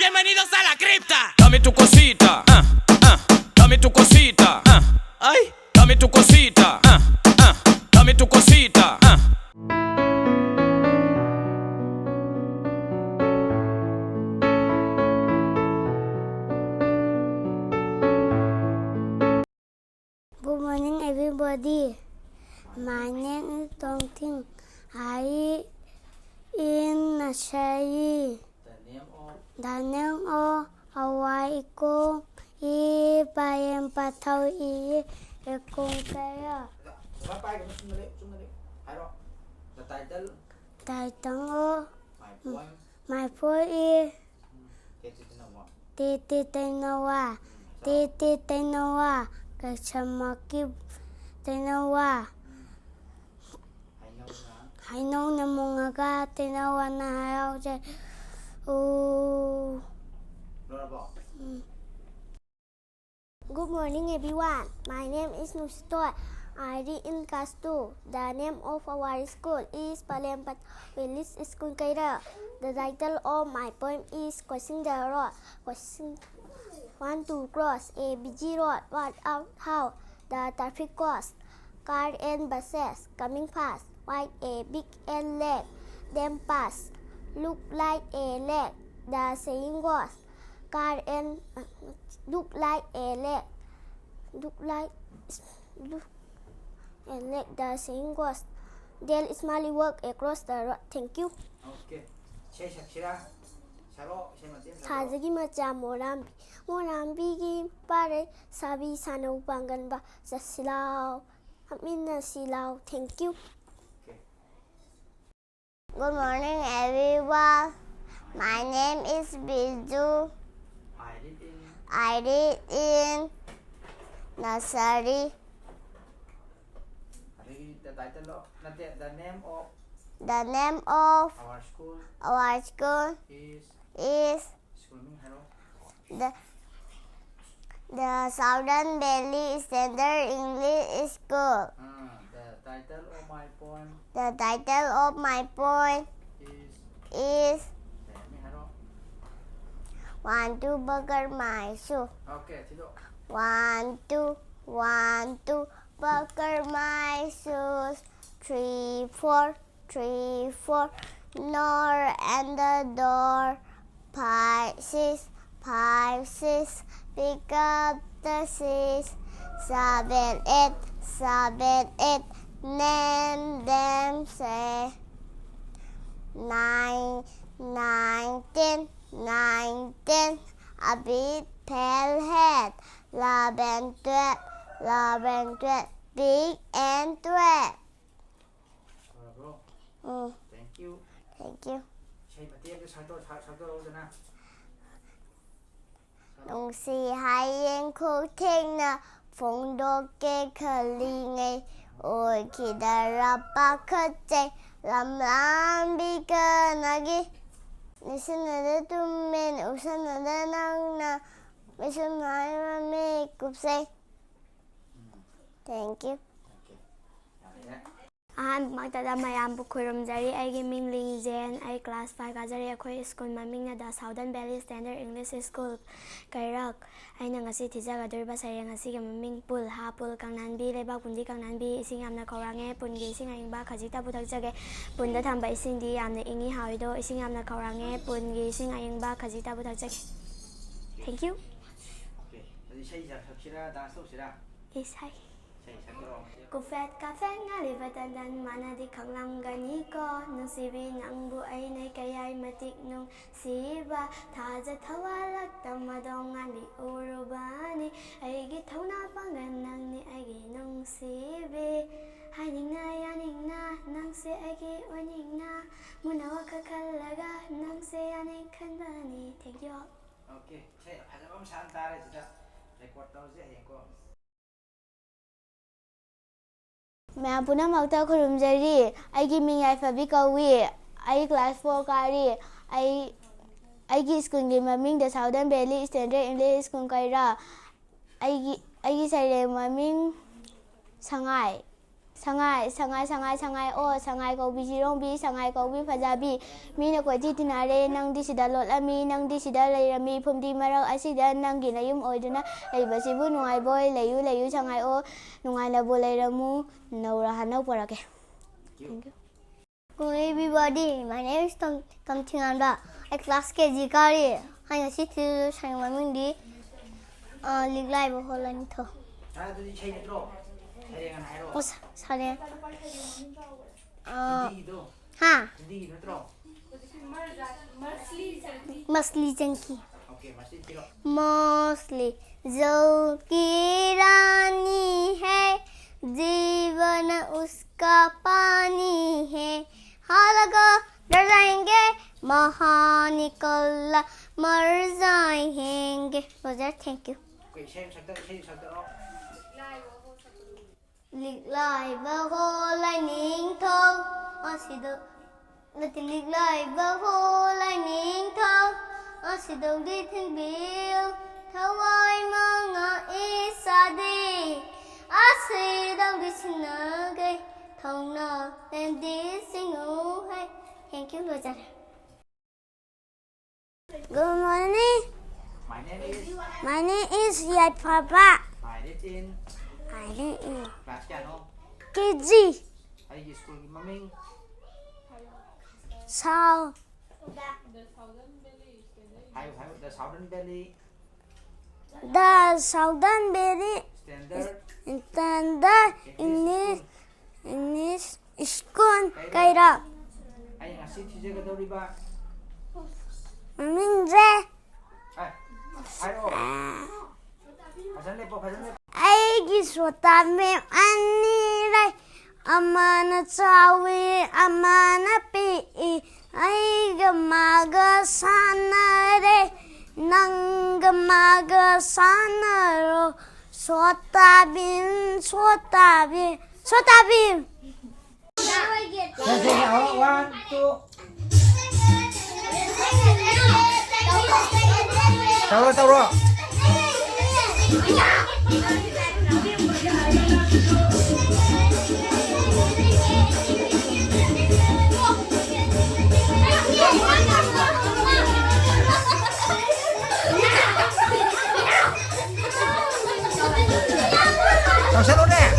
Bienvenidos a la cripta. Dame tu cosita, dame tu cosita, ay, dame tu cosita, dame tu cosita, Good morning, everybody. My name is Tong Ting. I in nursery. The name of our school is Bayam Patau is Ekongkaya. The title, Title of my poem, my poem is Tete Nawa. Titi Tenawa, Kachamaki Tenawa. I know na mga ka tinawa na hayaw siya. Good morning, everyone. My name is Nusitoy. I read in class 2. The name of our school is Palempat Village School Kaira. The title of my poem is Crossing the Road. Crossing want to cross a busy road. What out how the traffic goes. Car and buses coming fast. White a big and leg. Them pass. Look like a leg. The saying was. Car and look like a leg. Look a leg. The saying was. There is Mali work across the road. Thank you. Okay. Say Shakira. Sharo, say Mityeng. Thazagi macha morambi gi pare sabi sanau pangan ba sasilao hamina silao. Thank you. Okay. Good morning, everyone. My name is Biju. I read in nursery. Read the title of the name of The name of our school our school is is School Ming Hello. the Southern Valley Standard English School. The title of my poem The title of my poem is is Ming Hello. Want to Burger My Shoe. Okay, Tilo. Want to buckle my shoes. 3, 4, 3, 4. Nor and the door. 5, 6, 5, 6. Pick up the 6. 7, 8, 7, 8. Name them say. 9, 9, 10, 9, 10. A big pale head. 11, 12, 11, 12. Big and 12. Bro. Thank you. Thank you. Say Mityeng 살도 오잖아. 農事係應酷聽那風多嘅佢練嘅，愛其他喇叭佢正藍藍比個那嘅，你是那的對面，我是那的那，你是那的咩故事 ？Thank you. ꯑꯍꯥꯟꯕꯃꯛꯇꯗ ꯃꯌꯥꯝꯕꯨ ꯈꯨꯔꯨꯝꯖꯔꯤ ꯑꯩꯒꯤ ꯃꯤꯡ legend ꯑꯩ class 5 ꯀꯥꯖꯔꯤ ꯑꯩꯈꯣꯏ school ꯃꯃꯤꯡꯅ the southern valley standard English school ꯀꯩꯔꯛ ꯑꯩꯅ ꯉꯁꯤ ꯊꯤꯖꯒꯗꯧꯔꯤꯕ ꯁꯩꯔꯦꯡ ꯑꯁꯤꯒꯤ ꯃꯃꯤꯡ ꯄꯨꯜ ꯄꯨꯜ ꯀꯪꯂꯥꯟꯕꯤ ꯂꯩꯕꯥꯛ ꯄꯨꯟꯗꯤ ꯀꯪꯂꯥꯟꯕꯤ ꯏꯁꯤꯡ ꯌꯥꯝꯅ ꯈꯧꯔꯥꯡꯉꯦ ꯄꯨꯟꯒꯤ ꯏꯁꯤꯡ ꯑꯏꯪꯕ ꯈꯖꯤꯛꯇ ꯄꯨꯊꯛꯆꯒꯦ ꯄꯨꯟꯗ ꯊꯝꯕ ꯏꯁꯤꯡꯗꯤ ꯌꯥꯝꯅ ꯏꯪꯉꯤ ꯍꯥꯎꯏꯗꯣ ꯏꯁꯤꯡ ꯌꯥꯝꯅ ꯈꯧꯔꯥꯡꯉꯦ ꯄꯨꯟꯒꯤ ꯏꯁꯤꯡ ꯑꯏꯪꯕ ꯈꯖꯤꯛꯇ ꯄꯨꯊꯛꯆꯒꯦ Thank you. Okay. 이제 삭시라 다 쏘시라. 이사이 삭시라. Kufet kafe ngaliba tandan mana di kanglanggani ko nung sibi nang buay na kaya'y matik nung siba taza tawalak tamadongan di urubani ay gitaw na panganang ni ay ginong sibi haning na yaning na nang si ay giwaning na munawa kakalaga nang si yaning kanbani. Thank you all. Okay. Say 하자면 산타래 진짜. 레코드 나오지 이거. ꯃꯌꯥꯝ ꯄꯨꯝꯅꯃꯛꯇ ꯈꯨꯔꯨꯝꯖꯔꯤ ꯑꯩꯒꯤ ꯃꯤꯡ ꯌꯥꯏꯐꯕꯤ ꯀꯧꯏ ꯑꯩ class 4 ꯀꯥꯔꯤ ꯑꯩꯒꯤ ꯁ꯭ꯀꯨꯜꯒꯤ ꯃꯃꯤꯡ the southern valley standard English school ꯀꯩꯔꯥ ꯑꯩꯒꯤ ꯁꯩꯔꯦꯡ ꯃꯃꯤꯡ ꯁꯉꯥꯏ Sangai, sangai, sangai, sangai, oh, sangai kau bi jirongbi, sangai kau bi fajabi. Mina koi ti tinare, nang di sida lot ami, nang di sida lairami, phumdi marang asida, nang ginayum oiduna, laibasibu nungai boy, layu, sangai oh, nungai labo lairamu, naura hanau porake. Thank you. Good everybody, my name is Tom Tinganda. I class KG Kari. I am sitting shang my mundi. Lig live a whole line to. 아들이 체인 들어. 체인은 하이로. What's sorry? 인디기도. Ha. 인디기도 들어. Mostly junkie. 오케이, 맛있지 들어. Mostly जो की रानी है जीवन उसका पानी है हालगा डर जाएंगे महान निकल मर जाएंगे Roger thank you 오케이, 체인 작다. lịch lại và hồ lại nín thong xin được là tình lịch lại và hồ lại nín thong xin được đi thiên biểu thao ai mong ngã xa đi xin đâu đi xin nở gây thông nở đem đi xin ngủ hay thank you Roger. Good morning. My name is Yai Papa. I live in I live in class piano. KG. Hay gì school maming? Sao? Hay the Southern Valley The Southern Valley Standard English School Kaira. Hay là city 제가 더 리바. Minh Hay rồi. Phải aigi sota me ani rai amana chawi amana pi aiga maga sanare nanga maga sanaro sota bin Okay, 1, 2. Tao rồi. Tao sẽ luôn nè.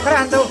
Khara hantu.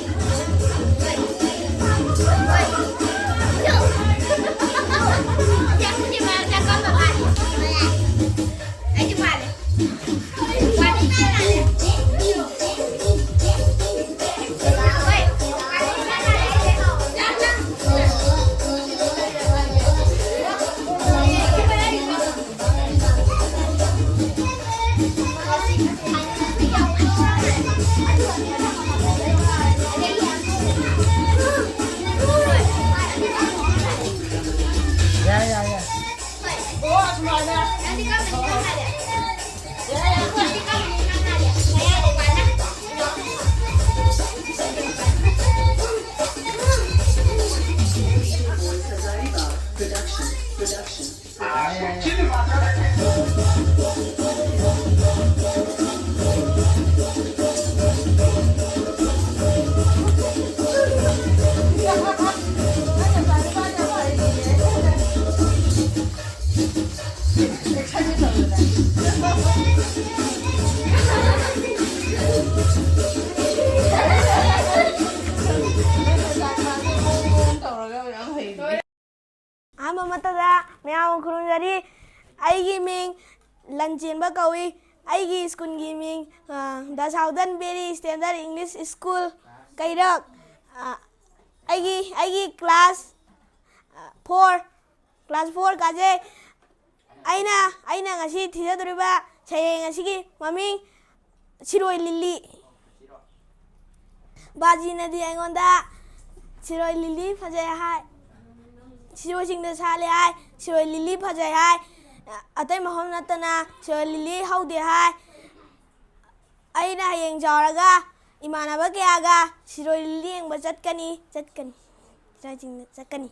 ꯂꯟ ꯆꯦꯟꯕ ꯀꯧꯏ ꯑꯩꯒꯤ ꯁ꯭ꯀꯨꯜꯒꯤ ꯃꯤꯡ ꯗ southern ꯕꯦꯂꯤ standard English school ꯀꯩꯔꯛ ꯑꯩꯒꯤ class 4 ꯀꯥꯖꯩ ꯑꯩꯅ ꯉꯁꯤ ꯊꯤꯖꯗꯧꯔꯤꯕ ꯁꯩꯔꯦꯡ ꯑꯁꯤꯒꯤ ꯃꯃꯤꯡ ꯁꯤꯔꯣꯏ ꯂꯤꯂꯤ ꯕꯥꯖꯤꯅꯗꯤ ꯑꯩꯉꯣꯟꯗ ꯁꯤꯔꯣꯏ ꯂꯤꯂꯤ ꯐꯖꯩ ꯍꯥꯏ ꯁꯤꯔꯣꯏꯁꯤꯡꯗ ꯁꯥꯠꯂꯦ ꯍꯥꯏ ꯁꯤꯔꯣꯏ ꯂꯤꯂꯤ ꯐꯖꯩ ꯍꯥꯏ ꯑꯇꯩ ꯃꯐꯝ ꯅꯠꯇꯅ ꯁꯤꯔꯣꯏ ꯂꯤꯂꯤ ꯍꯧꯗꯦ ꯍꯥꯏ ꯑꯩꯅ ꯍꯌꯦꯡ ꯆꯥꯎꯔꯒ ꯏꯃꯥꯟꯅꯕ ꯀꯌꯥꯒ ꯁꯤꯔꯣꯏ ꯂꯤꯂꯤ ꯌꯦꯡꯕ ꯆꯠꯀꯅꯤ ꯁꯤꯔꯣꯏ ꯆꯤꯡꯗ ꯆꯠꯀꯅꯤ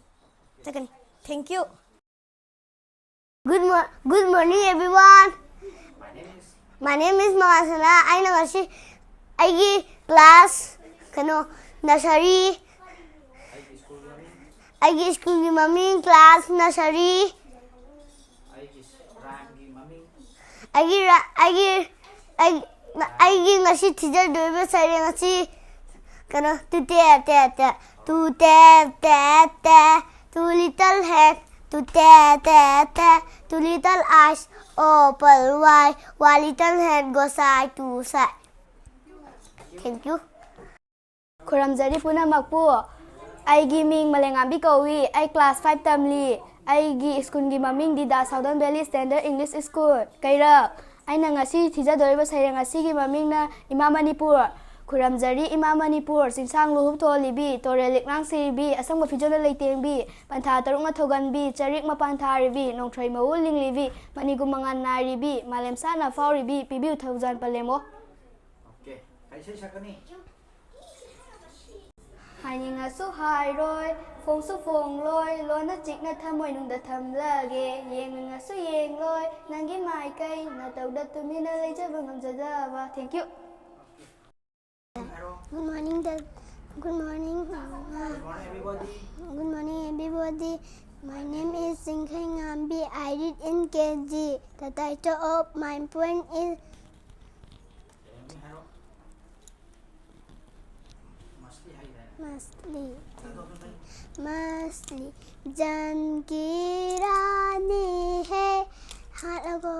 Thank you. Good morning everyone. My name is My name is Masana. I know she I class nursery. I school ki mummy class nursery. I ngasi teacher do sari ngasi two little head, two little eyes, open wide, one little head go side to side. Thank you. Khuramjari punamakpu aigi ming malengambi kawi ai class 5 tamli aigi school gi maming di da Southern Valley Standard English School kairak aina ngasi thijadoriba saireng asigi maming na Ima Manipur Khuramjari Ima Manipur singsang luhup tholibi torelik nang siribi asangba fijona leitengbi pantha tarunga thoganbi charik mapan tharibi nongthroi mau linglibi manigumangan naribi malemsa na fauribi pibiu thaujan palemo. Okay. Kaise sakani? Haningasu hairoi phongsu phongloi lona chikna thamoi nungda thamlage yengasu yengloi nangi mai kai na tawda tumina leijaba ngamjadaba. Thank you. Good morning, Good morning. Everybody. Good morning, everybody. My name is Singkhai Ngambi. I read in KG. The title of my poem is Mastly. Janki Rani hai हाथ को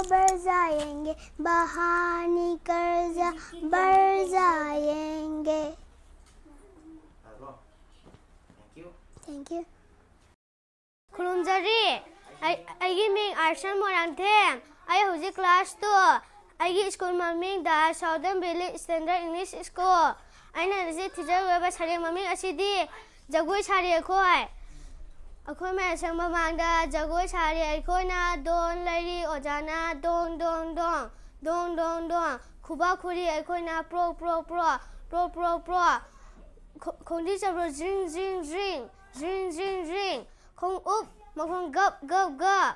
बढ़ जाएंगे बहानी कर्जा बढ़ जाएंगे. Thank you. Khurumjari aigi ming Arsan Morangtheng ai hoji class 2 aigi school maming da Southern Valley Standard English School aina risi teacher weba sare maming asidi jagoi sare khoi akhoi ma sang mamangda jagoi sare aikoina don lairi ojana dong dong dong dong dong dong khuba khuri aikoina pro pro pro pro pro pro khongdi sabro jing jing jing jing jing jing khong up makhong gap gap gap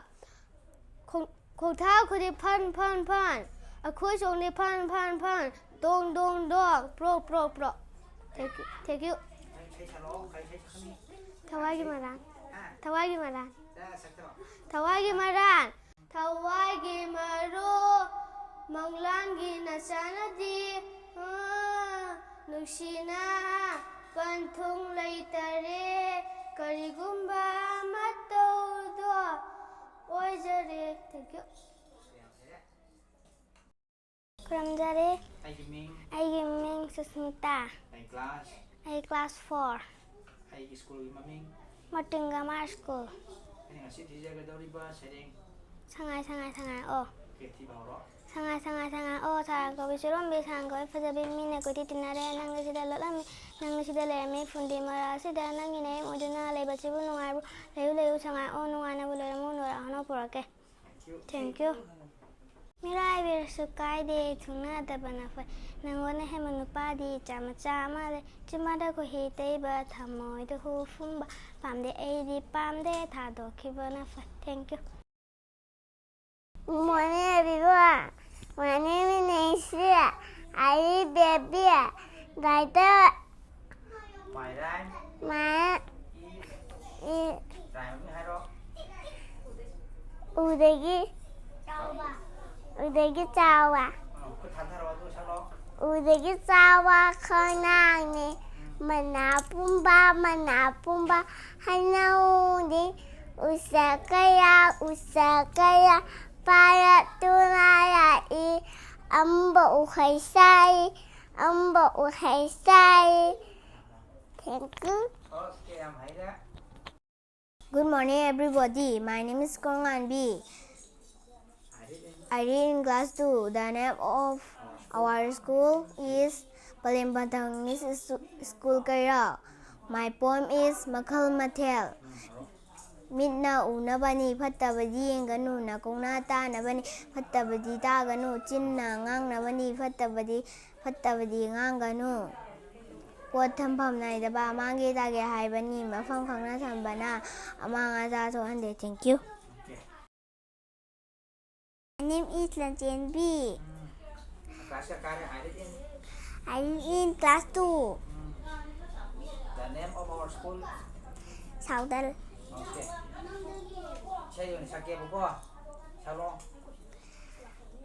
khong thao khuri phan phan phan akhoi songni phan phan phan dong dong dong pro pro pro. Thank you. Thawai maran thawai maran thawai maran thawai maro manglangi nasanadi nuksina panthung leitare karigumba mataudo oijare. Thank you. Khurumjari Aigi ming Susmita. I class 4. Aigi school maming. Matingama school. Ani ngasi tijaga doriba sering. Sangai oh. Keti bawro. Sangai oh sarang ko bisuron bisang ko fajabi mine ko titinare nang sida lalami nang sida lemi fundi mara sida nang ine moduna leba cibu nungaru leyu sangai oh nungana bulera munora hano porake. Thank you. Mirai bir sukai de thungna da banafai nangone he manupa di chama chama le chimada ko hi teiba thamoi de hu fumba pamde ei di pamde tha do khibana fa. Thank you. Good morning everyone. My name is Naisha. I read baby. Writer My rhyme my is rhyme hai ro. Udagi chawa. Ku than tharo tu sa ro. Udagi chawa khonang ni manapumba para tunaya i ambo ukaisai ambo ukaisai thank you Okay, em hãy đó. Good morning, everybody. My name is Kongan B. I read in class 2. The name of our school is Palembantang School Kaira. My poem is Makal Matel. Midna unabani fattabadi enganu na kongna ta nabani fattabadi ta ganu chinna ngang nabani fattabadi ngang ganu ปวดทำผมในตะบามังกีตาเกหายบันนี่มาฟังฟังน่าทำบานาอามังอาจารย์โทอันเด thank you My name is Lanjian B Class sekarang I read in. I live in class 2 The name of our school. Saudal Okay. Saya yang sakit apa? Salong.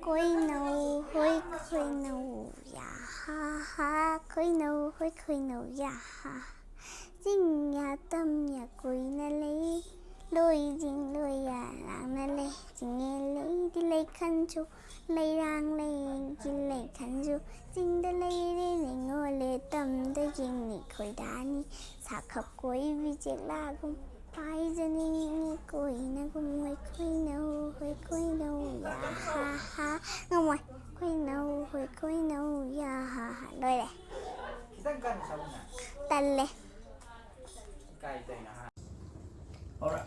Khối nâu hối khối nâu ya ha ha khối nâu hối khối nâu ya ha Dinh nhà tâm nhà cuối na lấy lôi dinh lôi ya làng na lấy dinh nghe lấy đi lấy khăn chú lấy rang lấy dinh lấy khăn chú dinh đã lấy đi lấy ngô lấy tâm đã dinh nị khối đá nị sạc khắp cuối vì chết la cũng phải dân nị cuối na cũng hối khối nâu ya ha ha ngô mày khối nâu ya ha ha đôi này Kita kan sama na. tân lên Kai tayo na ha. Alright.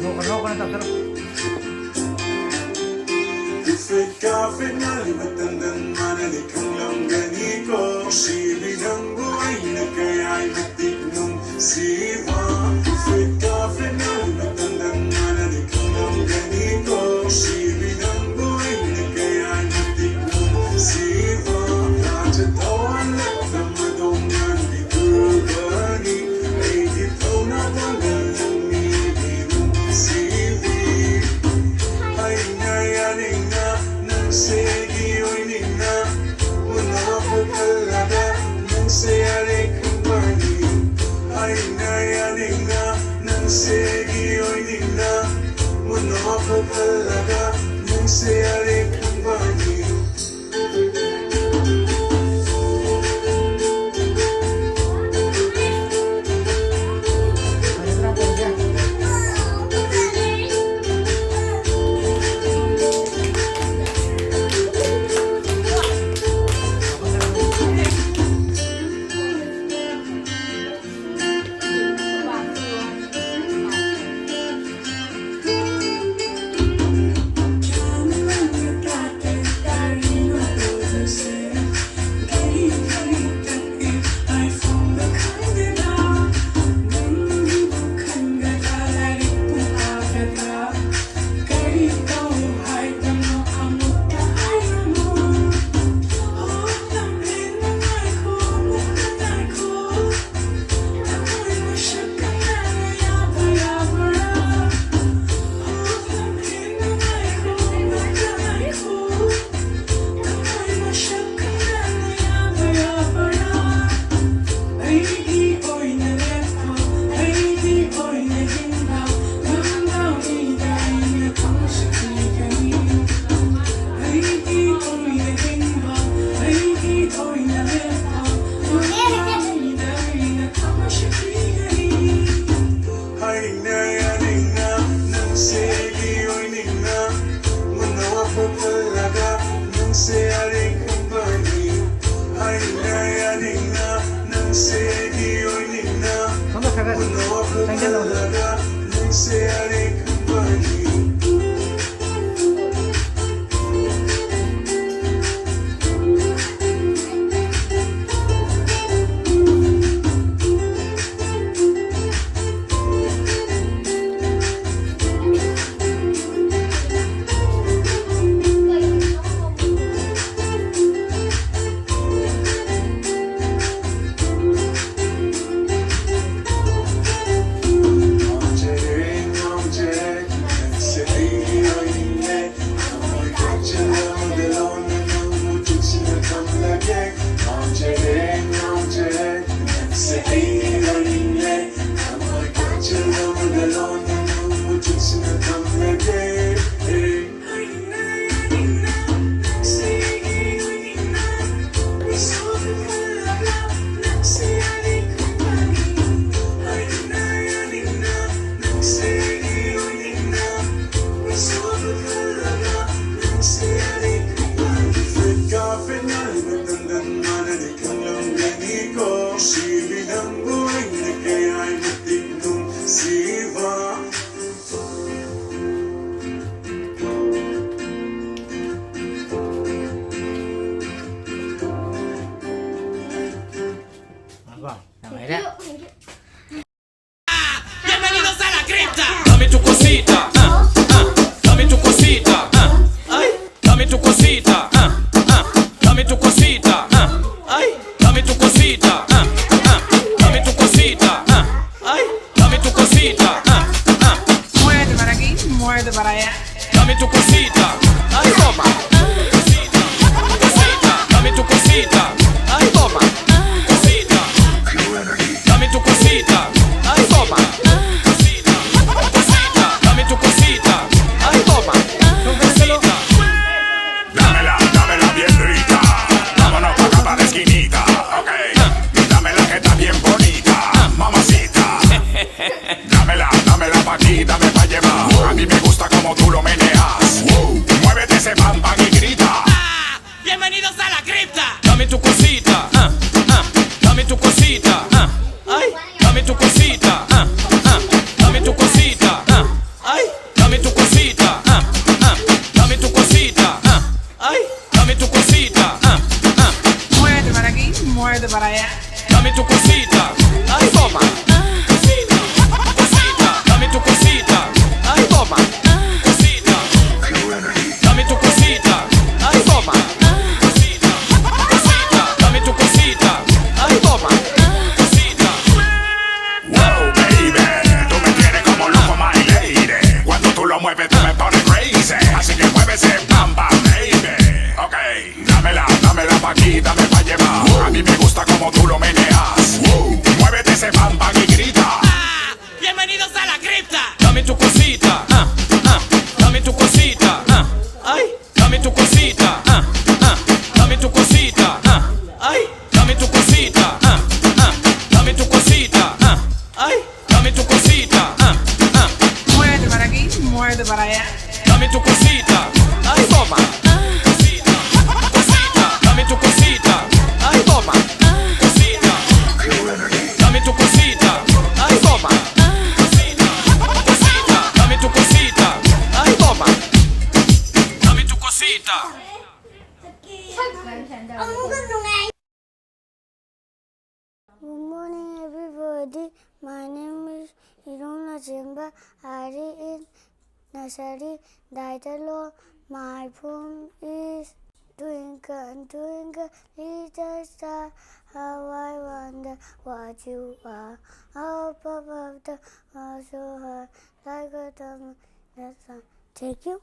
No, no, no, Fika finali matandang manali kang langgani ko Silidang buhay na kaya'y matik nung siwa Fika finali matandang manali kang langgani ko Silidang buhay na kaya'y matik nung siwa Kajatawan at namadongan di turugani Ay dito na tagal ng ibirong siwi Ay ngayaning na Segi oining na Muna pagkalaga Nang sayari kumbani Ay nayaning na Nang segi oining na Muna pagkalaga Nang sayari kumbani Ay, dame tu cosita. Muévete para aquí, muévete para allá. Dame tu cosita. Ay, toma. Cosita, cosita. Dame tu cosita. Ay, toma. Cosita. Dame tu cosita. Ay, toma. Cosita, cosita. Dame tu cosita. Ay, toma. Cosita. Dámela bien rica. Vámonos pa' acá pa' la esquinita. Ok. Dámela que está bien bonita. Mamacita. Dámela pa' aquí, dame pa' llevar. A mí me gusta como tú lo meneas. Muévete ese bam bam y grita. Bienvenidos a la cripta. Dame tu cosita. Dame tu cosita. Ay, dame tu cosita. Dame tu cosita. Ay, dame tu cosita. Dame tu cosita. Ay, dame tu cosita. Muévete para aquí, muévete para allá. Dame tu cosita. Ay, toma. Cosita, cosita. Dame tu cosita. Ay, toma. Cosita. Dame tu cosita. Ay, toma. Cosita, cosita. Dame tu cosita. Ay, toma. Cosita. Wow, baby, tú me tienes como loco, my lady. Cuando tú lo mueves, tú me pones crazy. Así que mueve ese bam bam, baby. Ok, dámela pa' aquí, dame pa' llevar. A mí me gusta como tú lo meneas. Muévete ese bam bam y grita. Bienvenidos a la cripta. Dame tu cosita. Dame tu cosita. Ay, dame tu cosita. Dame tu cosita. Ay, dame tu cosita. Dame tu cosita. Ay, dame tu cosita. Muévete para aquí, muévete para allá. Dame tu cosita. Ay, toma. Cosita, cosita. Dame tu cosita. Ay, toma. Cosita. Dame tu cosita. Ay, toma. Cosita, cosita. Dame tu cosita. Ay, toma. Dame tu cosita. Good morning, everybody. My name is Iruna Jemba. I read in nursery. Title of my poem is Twinkle, Twinkle, Little Star. How I wonder what you are. Up above the world so high, like a diamond in the sun. Thank you.